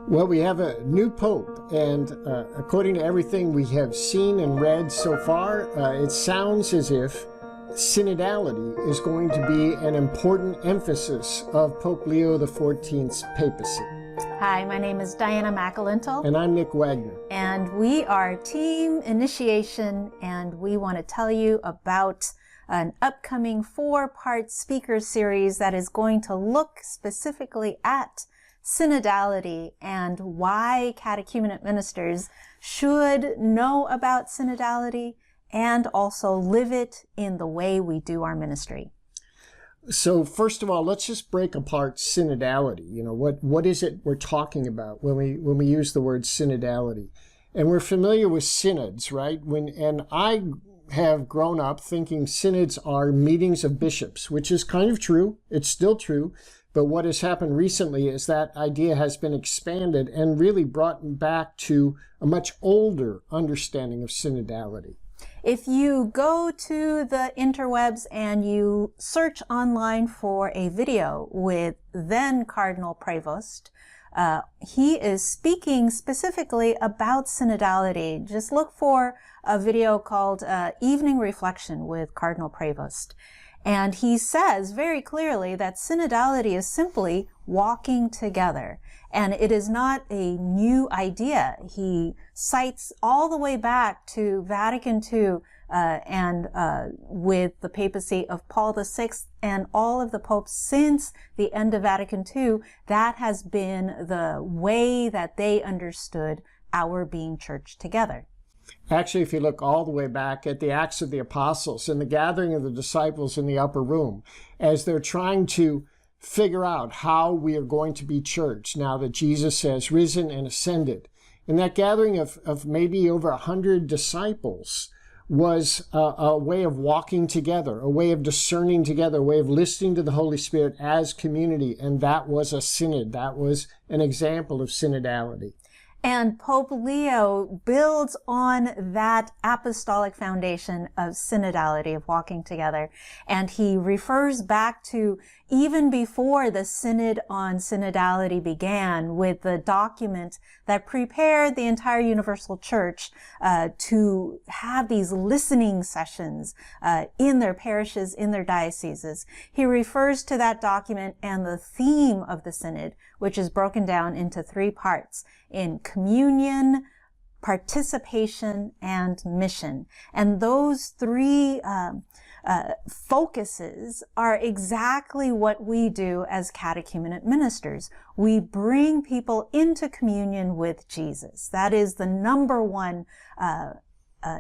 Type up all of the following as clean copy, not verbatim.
Well, we have a new pope, and according to everything we have seen and read so far, it sounds as if synodality is going to be an important emphasis of Pope Leo XIV's papacy. Hi, my name is Diana McAlintal. And I'm Nick Wagner. And we are Team Initiation, and we want to tell you about an upcoming 4-part speaker series that is going to look specifically at synodality and why catechumenate ministers should know about synodality and also live it in the way we do our ministry. So first of all, let's just break apart synodality. You know, what is it we're talking about when we use the word synodality? And we're familiar with synods, right? And I have grown up thinking synods are meetings of bishops, which is kind of true. It's still true. But what has happened recently is that idea has been expanded and really brought back to a much older understanding of synodality. If you go to the interwebs and you search online for a video with then Cardinal Prevost, he is speaking specifically about synodality. Just look for a video called Evening Reflection with Cardinal Prevost. And he says very clearly that synodality is simply walking together. And it is not a new idea. He cites all the way back to Vatican II and with the papacy of Paul VI and all of the popes since the end of Vatican II. That has been the way that they understood our being church together. Actually, if you look all the way back at the Acts of the Apostles and the gathering of the disciples in the upper room, as they're trying to figure out how we are going to be church now that Jesus has risen and ascended. And that gathering of maybe over 100 disciples was a way of walking together, a way of discerning together, a way of listening to the Holy Spirit as community. And that was a synod. That was an example of synodality. And Pope Leo builds on that apostolic foundation of synodality, of walking together. And he refers back to even before the Synod on Synodality began, with the document that prepared the entire Universal Church to have these listening sessions in their parishes, in their dioceses. He refers to that document and the theme of the Synod, which is broken down into 3 parts: in communion, participation, and mission. And those 3 focuses are exactly what we do as catechumenate ministers. We bring people into communion with Jesus. That is the number one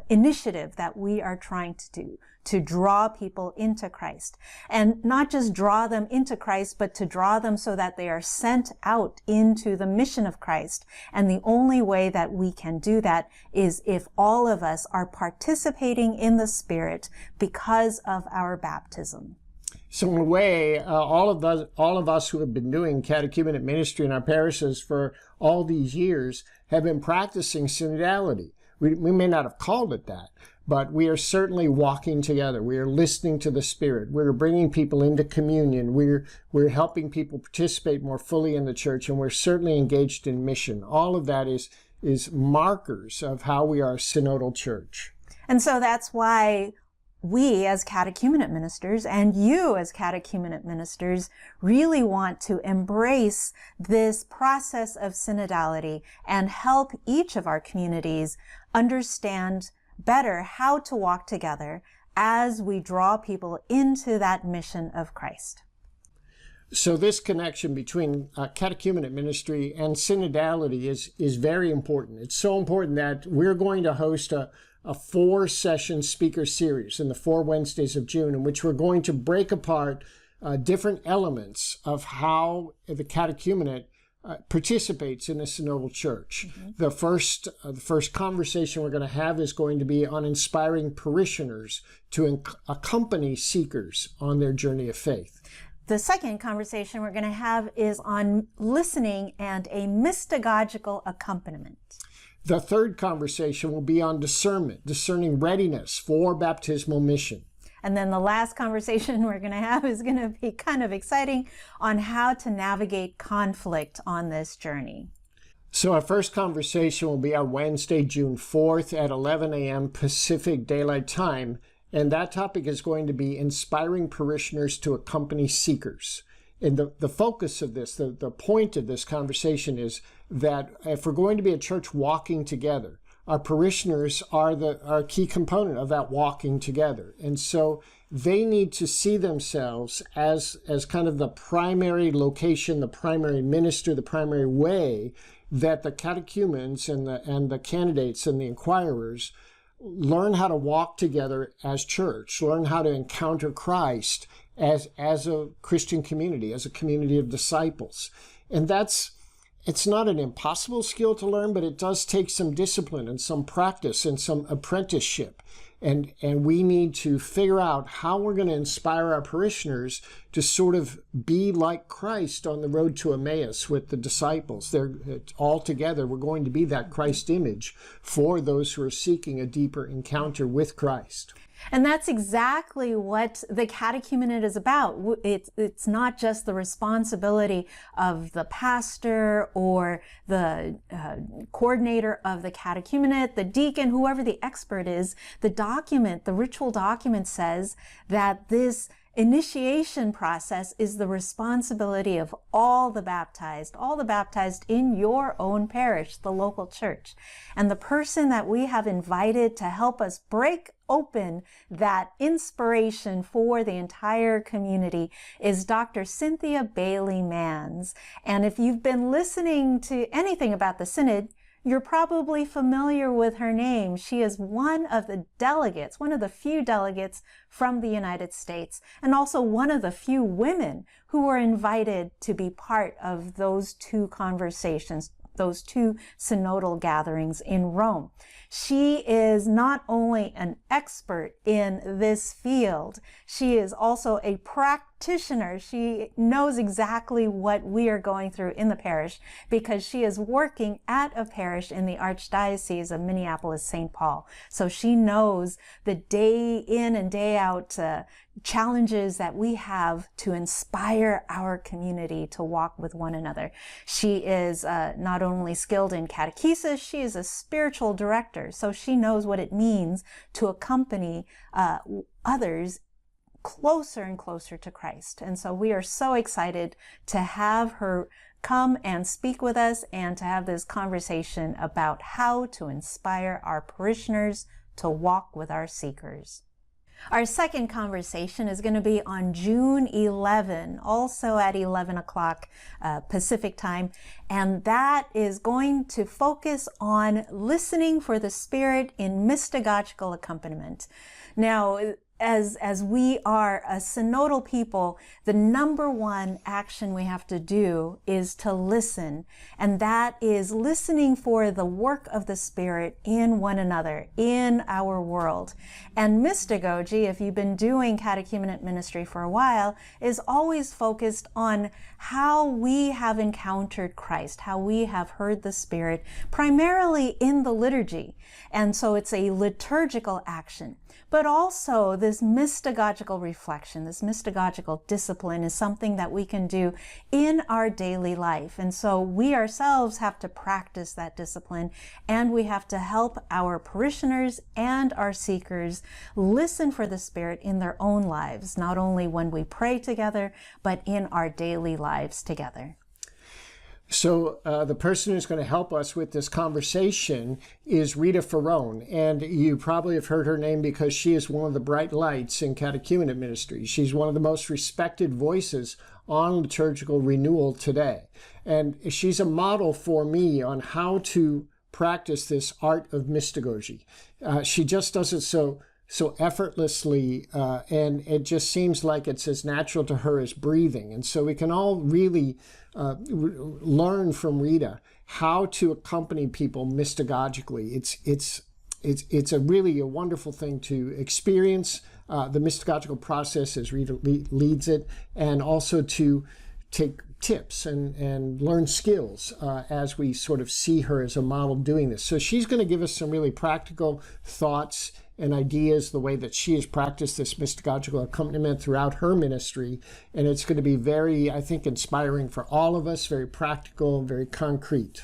initiative that we are trying to do, to draw people into Christ. And not just draw them into Christ, but to draw them so that they are sent out into the mission of Christ. And the only way that we can do that is if all of us are participating in the Spirit because of our baptism. So in a way, all of us who have been doing catechumenate ministry in our parishes for all these years have been practicing synodality. We may not have called it that, but we are certainly walking together. We are listening to the Spirit. We're bringing people into communion. We're helping people participate more fully in the church, and we're certainly engaged in mission. All of that is markers of how we are a synodal church. And so that's why we as catechumenate ministers and you as catechumenate ministers really want to embrace this process of synodality and help each of our communities understand better how to walk together as we draw people into that mission of Christ. So this connection between catechumenate ministry and synodality is very important. It's so important that we're going to host a 4-session speaker series in the 4 Wednesdays of June, in which we're going to break apart different elements of how the catechumenate participates in a synodal church. Mm-hmm. The first conversation we're going to have is going to be on inspiring parishioners to accompany seekers on their journey of faith. The second conversation we're going to have is on listening and a mystagogical accompaniment. The third conversation will be on discernment, discerning readiness for baptismal mission. And then the last conversation we're going to have is going to be kind of exciting on how to navigate conflict on this journey. So our first conversation will be on Wednesday, June 4th at 11 a.m. Pacific Daylight Time. And that topic is going to be inspiring parishioners to accompany seekers. And the focus of this, the point of this conversation is that if we're going to be a church walking together, our parishioners are our key component of that walking together. And so they need to see themselves as kind of the primary location, the primary minister, the primary way that the catechumens and the candidates and the inquirers learn how to walk together as church, learn how to encounter Christ as a Christian community, as a community of disciples. And it's not an impossible skill to learn, but it does take some discipline and some practice and some apprenticeship. And we need to figure out how we're going to inspire our parishioners to sort of be like Christ on the road to Emmaus with the disciples. They're all together. We're going to be that Christ image for those who are seeking a deeper encounter with Christ. And that's exactly what the catechumenate is about. It's not just the responsibility of the pastor or the coordinator of the catechumenate, the deacon, whoever the expert is. The ritual document says that this initiation process is the responsibility of all the baptized in your own parish, the local church. And the person that we have invited to help us break open that inspiration for the entire community is Dr. Cynthia Bailey Manns. And if you've been listening to anything about the Synod, you're probably familiar with her name. She is one of the few delegates from the United States, and also one of the few women who were invited to be part of those two conversations, those two synodal gatherings in Rome. She is not only an expert in this field, she is also a practitioner. She knows exactly what we are going through in the parish because she is working at a parish in the Archdiocese of Minneapolis-St. Paul. So she knows the day in and day out challenges that we have to inspire our community to walk with one another. She is not only skilled in catechesis, she is a spiritual director. So she knows what it means to accompany others closer and closer to Christ. And so we are so excited to have her come and speak with us and to have this conversation about how to inspire our parishioners to walk with our seekers. Our second conversation is going to be on June 11, also at 11 o'clock Pacific time, and that is going to focus on listening for the Spirit in mystagogical accompaniment. Now, as we are a synodal people, the number one action we have to do is to listen. And that is listening for the work of the Spirit in one another, in our world. And mystagogy, if you've been doing catechumenate ministry for a while, is always focused on how we have encountered Christ, how we have heard the Spirit, primarily in the liturgy. And so it's a liturgical action. But also this mystagogical reflection, this mystagogical discipline is something that we can do in our daily life. And so we ourselves have to practice that discipline, and we have to help our parishioners and our seekers listen for the Spirit in their own lives, not only when we pray together, but in our daily lives together. So the person who's going to help us with this conversation is Rita Ferrone, and you probably have heard her name because she is one of the bright lights in catechumenate ministry. She's one of the most respected voices on liturgical renewal today, and she's a model for me on how to practice this art of mystagogy. She just does it so effortlessly, and it just seems like it's as natural to her as breathing. And so we can all really learn from Rita how to accompany people mystagogically. It's a really a wonderful thing to experience the mystagogical process as Rita leads it, and also to take tips and learn skills as we sort of see her as a model doing this. So she's going to give us some really practical thoughts and ideas, the way that she has practiced this mystagogical accompaniment throughout her ministry. And it's going to be very, I think, inspiring for all of us, very practical, very concrete.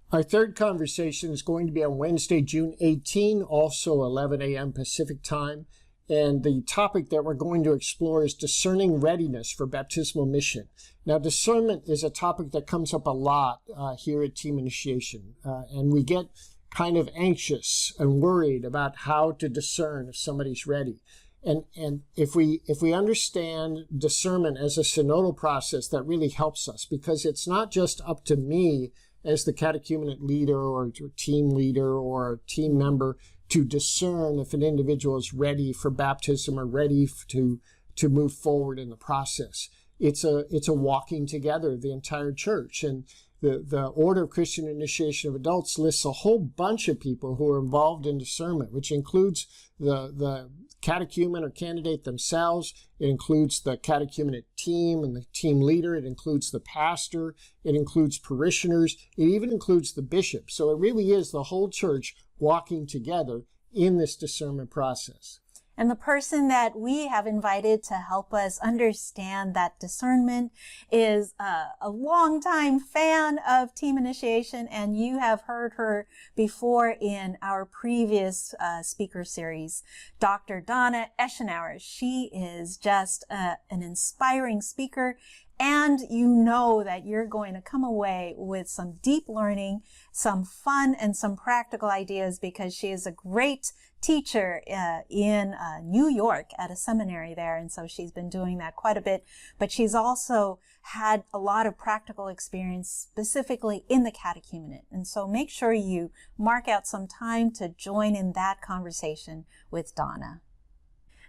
Our third conversation is going to be on Wednesday, June 18, also 11 a.m. Pacific time. And the topic that we're going to explore is discerning readiness for baptismal mission. Now, discernment is a topic that comes up a lot here at Team Initiation. And we get kind of anxious and worried about how to discern if somebody's ready. And if we understand discernment as a synodal process, that really helps us, because it's not just up to me as the catechumenate leader or team leader or team member to discern if an individual is ready for baptism or ready to move forward in the process. It's a walking together, the entire church. And the Order of Christian Initiation of Adults lists a whole bunch of people who are involved in discernment, which includes the catechumen or candidate themselves. It includes the catechumenate team and the team leader. It includes the pastor. It includes parishioners. It even includes the bishop. So it really is the whole church walking together in this discernment process. And the person that we have invited to help us understand that discernment is a longtime fan of Team Initiation, and you have heard her before in our previous speaker series, Dr. Donna Eschenauer. She is just an inspiring speaker, and you know that you're going to come away with some deep learning, some fun, and some practical ideas, because she is a great teacher in New York at a seminary there. And so she's been doing that quite a bit. But she's also had a lot of practical experience specifically in the catechumenate. And so make sure you mark out some time to join in that conversation with Donna.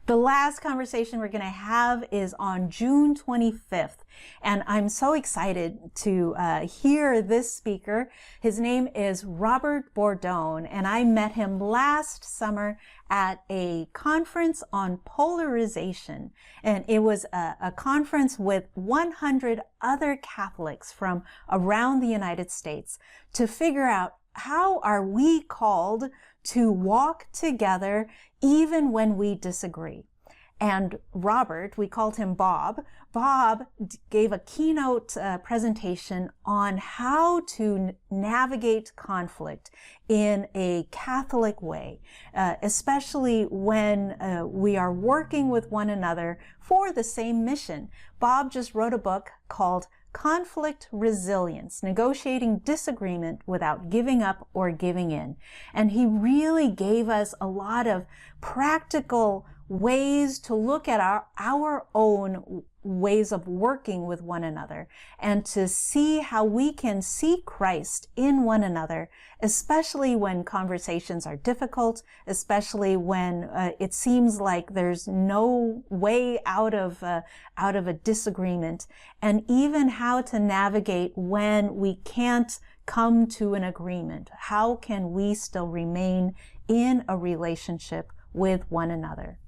The last conversation we're going to have is on June 25th, and I'm so excited to hear this speaker. His name is Robert Bourdon, and I met him last summer at a conference on polarization, and it was a conference with 100 other Catholics from around the United States to figure out how are we called to walk together even when we disagree. And Robert, we called him Bob, gave a keynote presentation on how to navigate conflict in a Catholic way, especially when we are working with one another for the same mission. Bob just wrote a book called Conflict Resilience, Negotiating Disagreement Without Giving Up or Giving In. And he really gave us a lot of practical ways to look at our own ways of working with one another and to see how we can see Christ in one another, especially when conversations are difficult, especially when it seems like there's no way out of a disagreement, and even how to navigate when we can't come to an agreement. How can we still remain in a relationship with one another?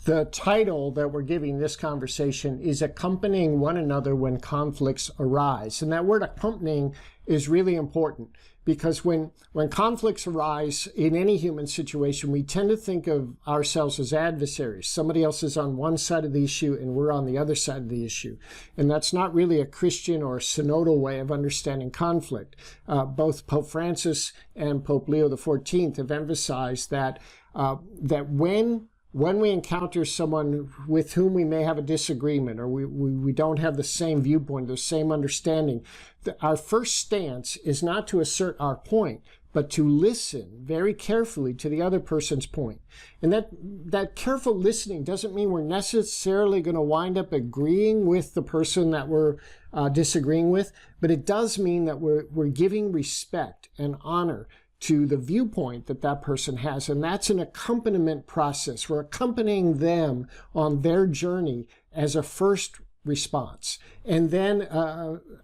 The title that we're giving this conversation is Accompanying One Another When Conflicts Arise. And that word accompanying is really important, because when conflicts arise in any human situation, we tend to think of ourselves as adversaries. Somebody else is on one side of the issue and we're on the other side of the issue. And that's not really a Christian or synodal way of understanding conflict. Both Pope Francis and Pope Leo XIV have emphasized that when we encounter someone with whom we may have a disagreement, or we don't have the same viewpoint, the same understanding, our first stance is not to assert our point, but to listen very carefully to the other person's point. And that careful listening doesn't mean we're necessarily going to wind up agreeing with the person that we're disagreeing with, but it does mean that we're giving respect and honor to the viewpoint that person has. And that's an accompaniment process. We're accompanying them on their journey as a first response. And then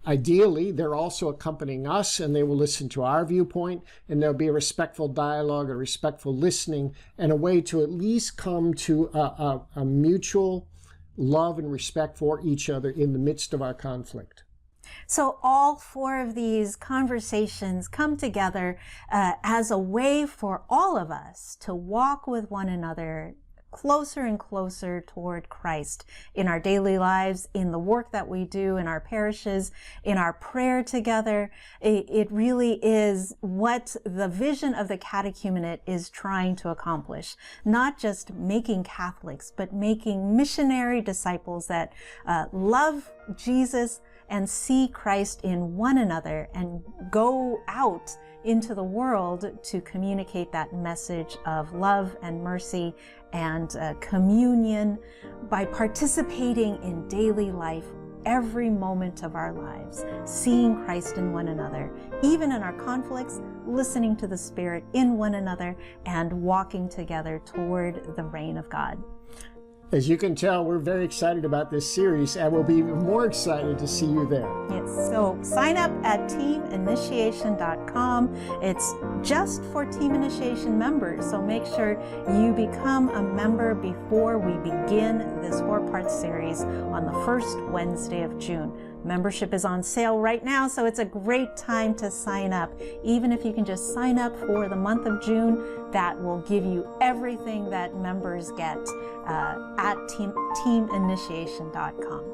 ideally, they're also accompanying us, and they will listen to our viewpoint, and there'll be a respectful dialogue, a respectful listening, and a way to at least come to a mutual love and respect for each other in the midst of our conflict. So all four of these conversations come together as a way for all of us to walk with one another closer and closer toward Christ in our daily lives, in the work that we do in our parishes, in our prayer together. It really is what the vision of the catechumenate is trying to accomplish. Not just making Catholics, but making missionary disciples that love Jesus and see Christ in one another and go out into the world to communicate that message of love and mercy and communion by participating in daily life every moment of our lives, seeing Christ in one another, even in our conflicts, listening to the Spirit in one another, and walking together toward the reign of God. As you can tell, we're very excited about this series, and we'll be even more excited to see you there. Yes, so sign up at teaminitiation.com. It's just for Team Initiation members, so make sure you become a member before we begin this 4-part series on the first Wednesday of June. Membership is on sale right now, so it's a great time to sign up. Even if you can just sign up for the month of June, that will give you everything that members get at teaminitiation.com.